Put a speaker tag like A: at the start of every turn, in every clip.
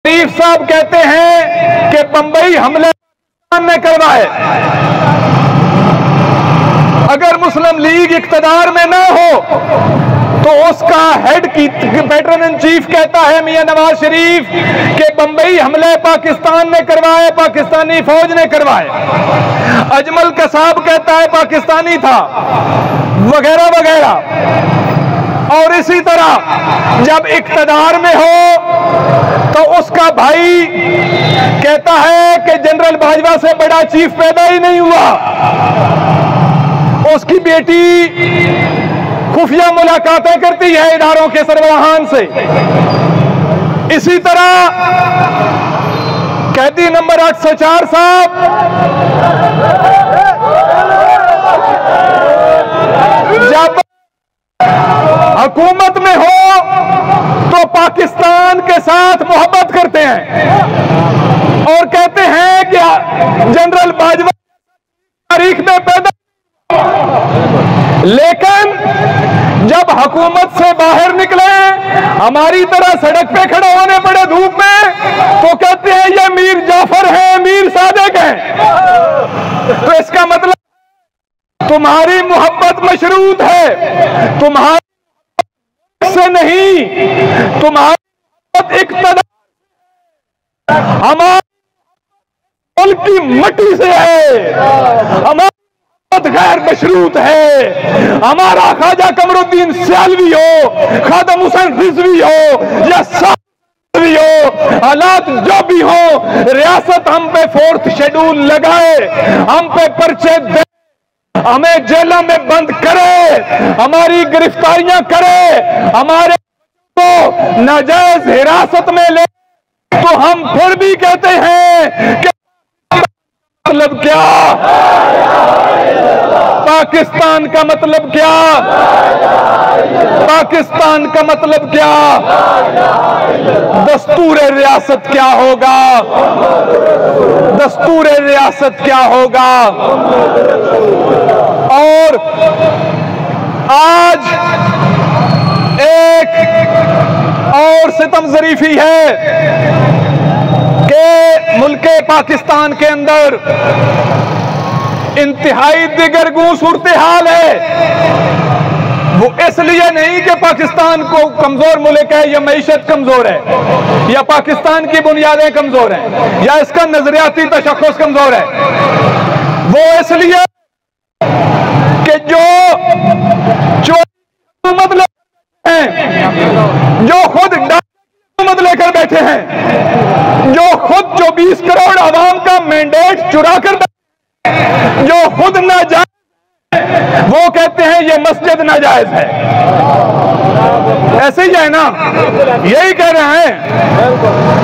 A: शरीफ साहब कहते हैं कि बंबई हमले ने करवाए। अगर मुस्लिम लीग इख्तियार में ना हो तो उसका हेड की पैटर्न इन चीफ कहता है मियां नवाज शरीफ कि बंबई हमले पाकिस्तान ने करवाए, पाकिस्तानी फौज ने करवाए। अजमल कसाब कहता है पाकिस्तानी था, वगैरह वगैरह। और इसी तरह जब इख्तियार में हो तो उसका भाई कहता है कि जनरल बाजवा से बड़ा चीफ पैदा ही नहीं हुआ। उसकी बेटी खुफिया मुलाकातें करती है इदारों के सरबराहान से। इसी तरह कैदी नंबर 804 साहब जब हुकूमत में हो तो पाकिस्तान के साथ मोहब्बत करते हैं और कहते हैं कि जनरल बाजवा तारीख में पैदा, लेकिन जब हुकूमत से बाहर निकले हमारी तरह सड़क पे खड़े होने पड़े धूप में तो कहते हैं ये मीर जाफर है, मीर सादिक है। तो इसका मतलब तुम्हारी मोहब्बत मशरूत है, तुम्हारी से नहीं, तुम्हारी इक़्तिदार हमारे मुल्क की मट्टी से है, हमारी गैर मशरूत है। हमारा ख्वाजा कमरुद्दीन सियालवी हो, खादम हुसैन रिजवी हो या सावी हो, हालात जो भी हो, रियासत हम पे 4th शेड्यूल लगाए, हम पे पर्चे दे, हमें जेलों में बंद करे, हमारी गिरफ्तारियां करे, हमारे को नाजायज हिरासत में ले, तो हम फिर भी कहते हैं कि मतलब क्या, पाकिस्तान का मतलब क्या, पाकिस्तान का मतलब क्या, दस्तूर रियासत क्या होगा, दस्तूर रियासत क्या होगा। और आज एक और सितम ज़रीफी है कि मुल्के पाकिस्तान के अंदर इंतहाई दिगरगू सूरत हाल है। वो इसलिए नहीं कि पाकिस्तान को कमजोर मुल्क है या मईशत कमजोर है या पाकिस्तान की बुनियादें कमजोर हैं या इसका नजरियाती तशख्खुस कमजोर है, वो इसलिए कि जो हुकूमत लेकर हैं, जो खुद हुकूमत लेकर बैठे हैं, जो खुद 24 करोड़ आवाम का मैंडेट चुरा कर बैठे हैं, जो खुद नाजायज, वो कहते हैं ये मस्जिद नाजायज है। ऐसे ही है ना, यही कह रहे हैं।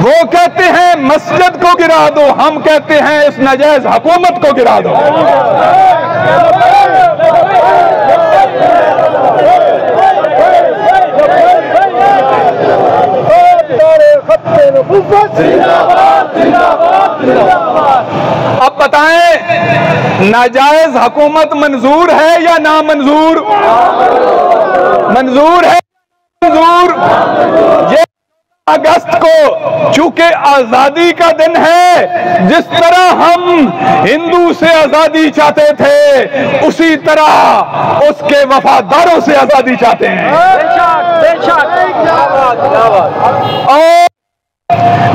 A: वो कहते हैं मस्जिद को गिरा दो, हम कहते हैं इस नाजायज हुकूमत को गिरा दो। अब बताएं, नाजायज हुकूमत मंजूर है या ना मंजूर? मंजूर है, मंजूर। ये अगस्त को चूंकि आजादी का दिन है, जिस तरह हम हिंदू से आजादी चाहते थे उसी तरह उसके वफादारों से आजादी चाहते हैं। और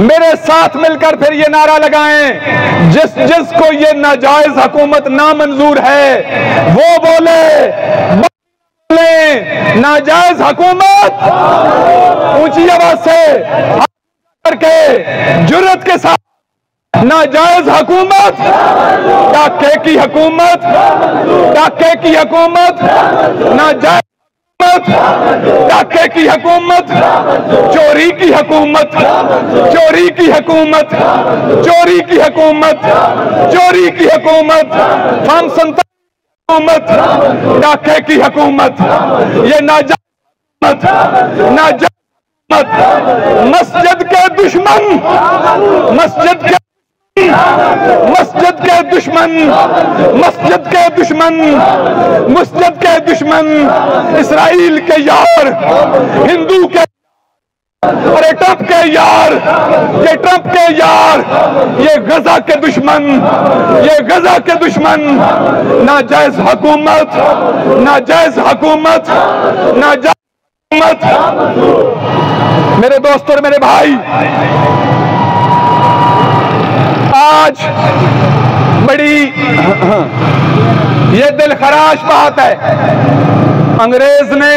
A: मेरे साथ मिलकर फिर ये नारा लगाएं, जिस जिसको ये नाजायज हुकूमत ना मंजूर है वो बोले नाजायज हुकूमत, ऊंची आवाज से करके जुर्रत के साथ नाजायज हुकूमत, डाके की हुकूमत, डाके की हुकूमत, नाजायज डाके की हुकूमत, चोरी की हुकूमत, चोरी की हुकूमत, चोरी की हुकूमत, चोरी की हुकूमत, फार्म संता हुकूमत, डाके की हुकूमत, ये नाजायज, नाजायज मस्जिद के दुश्मन, मस्जिद के मस्जिद के दुश्मन, मस्जिद के दुश्मन, मस्जिद के दुश्मन, इस्राइल के यार, हिंदू के अरे ट्रंप के यार, ये ट्रंप के यार, ये गजा के दुश्मन, ये गजा के दुश्मन, नाजायज हुकूमत, नाजायज हुकूमत, नाजायज हुकूमत। मेरे दोस्तों और मेरे भाई, आज बड़ी ये दिल खराश बात है, अंग्रेज ने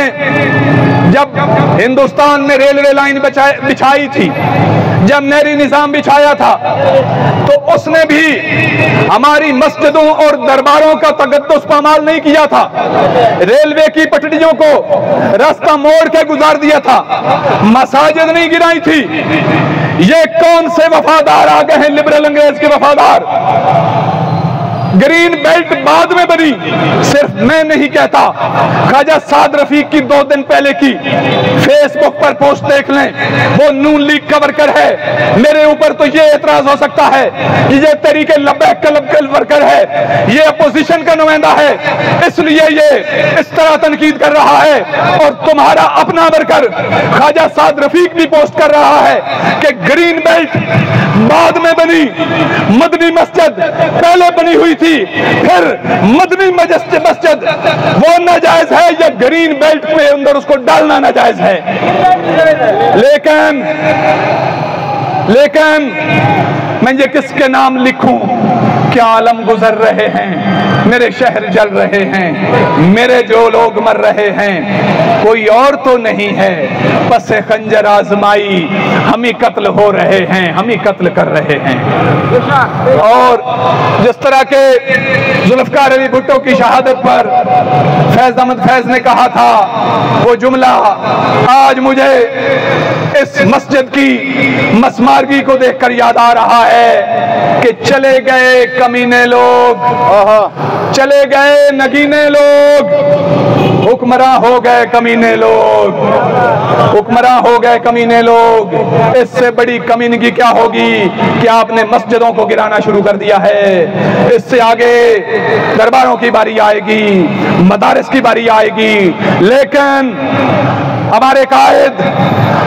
A: जब हिंदुस्तान में रेलवे लाइन बिछाई थी, जब नहरी निजाम बिछाया था, तो उसने भी हमारी मस्जिदों और दरबारों का तकद्दुस पामाल नहीं किया था। रेलवे की पटरियों को रास्ता मोड़ के गुजार दिया था, मसाजिद नहीं गिराई थी। ये कौन से वफादार आ गए हैं, लिबरल अंग्रेज के वफादार। ग्रीन बेल्ट बाद में बनी, सिर्फ मैं नहीं कहता, ख्वाजा साद रफीक की 2 दिन पहले की फेसबुक पर पोस्ट देख लें, वो नून लीग का वर्कर है। मेरे ऊपर तो ये एतराज हो सकता है कि ये तरीके लब्बैक क्लब का वर्कर है, ये अपोजिशन का नुमाइंदा है, इसलिए ये इस तरह तनकीद कर रहा है। और तुम्हारा अपना वर्कर ख्वाजा साद रफीक भी पोस्ट कर रहा है कि ग्रीन बेल्ट बाद में बनी, मदनी मस्जिद पहले बनी हुई थी, फिर मदनी मस्जिद वो नाजायज है या ग्रीन बेल्ट के अंदर उसको डालना नाजायज है। लेकिन मैं ये किसके नाम लिखूं? क्या आलम गुजर रहे हैं, मेरे शहर जल रहे हैं, मेरे जो लोग मर रहे हैं, कोई और तो नहीं है, बस खंजर आजमाई, हम ही कत्ल हो रहे हैं, हम ही कत्ल कर रहे हैं। और जिस तरह के जुल्फकार अली भुट्टो की शहादत पर फैज अहमद फैज ने कहा था वो जुमला, आज मुझे इस मस्जिद की मसमारगी को देखकर याद आ रहा है कि चले गए कमीने लोग, चले गए नगीने लोग, हुक्मरान हो गए कमीने लोग, हुक्मरान हो गए कमीने लोग। इससे बड़ी कमीनगी क्या होगी कि आपने मस्जिदों को गिराना शुरू कर दिया है। इससे आगे दरबारों की बारी आएगी, मदारिस की बारी आएगी। लेकिन हमारे कायद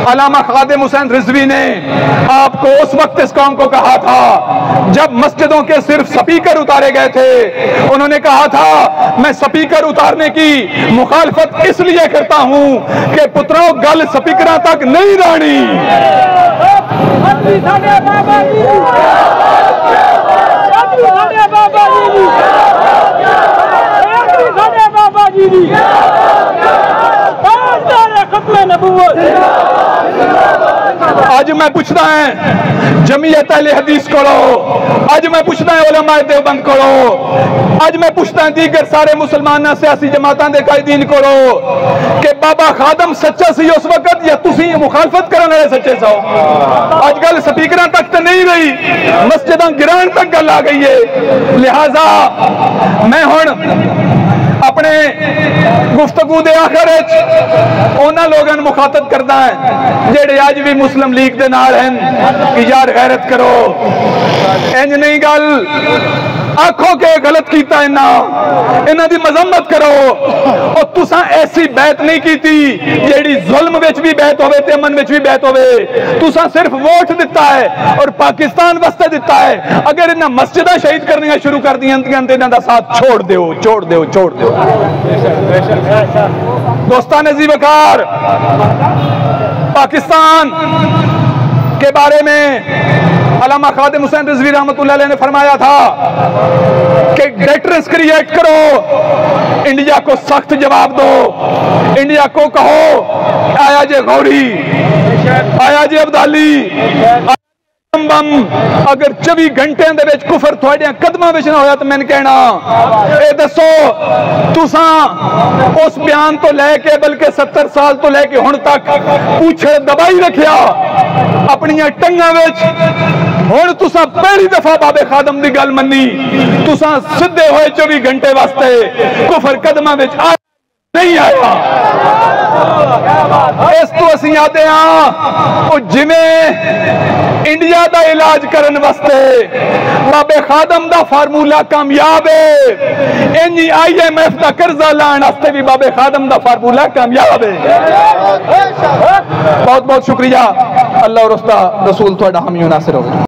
A: अल्लामा खादिम हुसैन रिजवी ने आपको उस वक्त इस काम को कहा था जब मस्जिदों के सिर्फ स्पीकर उतारे गए थे। उन्होंने कहा था मैं स्पीकर उतारने की मुखालफत इसलिए करता हूं कि पुत्रों गल स्पीकर तक नहीं रानी। आज मैं पूछता है जमीयत अहले हदीस को, आज मैं पूछता है उलमाए देवबंद को, आज मैं पूछता है दीगर सारे मुसलमान सियासी जमातां दे कायदीन को कि बाबा खादम सच्चा सी उस वक्त या तुसी मुखालफत करने वाले सच्चे सो। अजकल स्पीकर तक तो नहीं रही, मस्जिद गिरान तक गल आ गई है। लिहाजा मैं हुण अपने गुफ्तगू दे आखिर उन्हां लोगों को मुखातब करदा है जेड़े अज भी मुस्लिम लीग दे नाल हैं कि यार गैरत करो, इंज नहीं गल, आखो के गलत कीता इन्हां दी मजम्मत करो। और तुसां ऐसी बैत नहीं कीती जेड़ी जुल्म विच भी बैत होवे ते अमन विच भी बैत होवे। तुसां सिर्फ वोट दिता है और पाकिस्तान वास्ते दिता है। अगर इन्हां मस्जिदां शहीद करनियां शुरू कर दियां ते इन्हां दा साथ छोड़ दिओ, छोड़ दिओ, छोड़ दिओ। दोस्तान ज़ीवकार, पाकिस्तान के बारे में अल्लामा खादिम हुसैन रिजवी रहमतुल्लाह अलैह ने फरमाया था कि डेटरेंस क्रिएट करो, इंडिया को सख्त जवाब दो, इंडिया को कहो आया जे गौरी, आया जे अब्दाली, बम अगर 24 घंटे दे कुफर थोड़े कदमां विच ना होया तो मैंने कहना ए दसो तुसां उस बयान तो लैके बल्कि 70 साल तो लैके हुण तक पूछे दबाई रखिया अपनियां टंगां विच। हुण तुसां पहली दफा बाबे खादम दी गल मन्नी, तुसां सिद्धे होए 24 घंटे वास्ते कुफर कदमां विच नहीं आया। इस तो असीं आते हां जिवें इंडिया का इलाज करने वास्ते बाबे खादम का फार्मूला कामयाब है। इंजी IMF का कर्जा लाने वास्ते भी बाबे खादम का फार्मूला कामयाब है। बहुत बहुत शुक्रिया। अल्लाह और उसका रसूल थोड़ा हामी नासिर हो।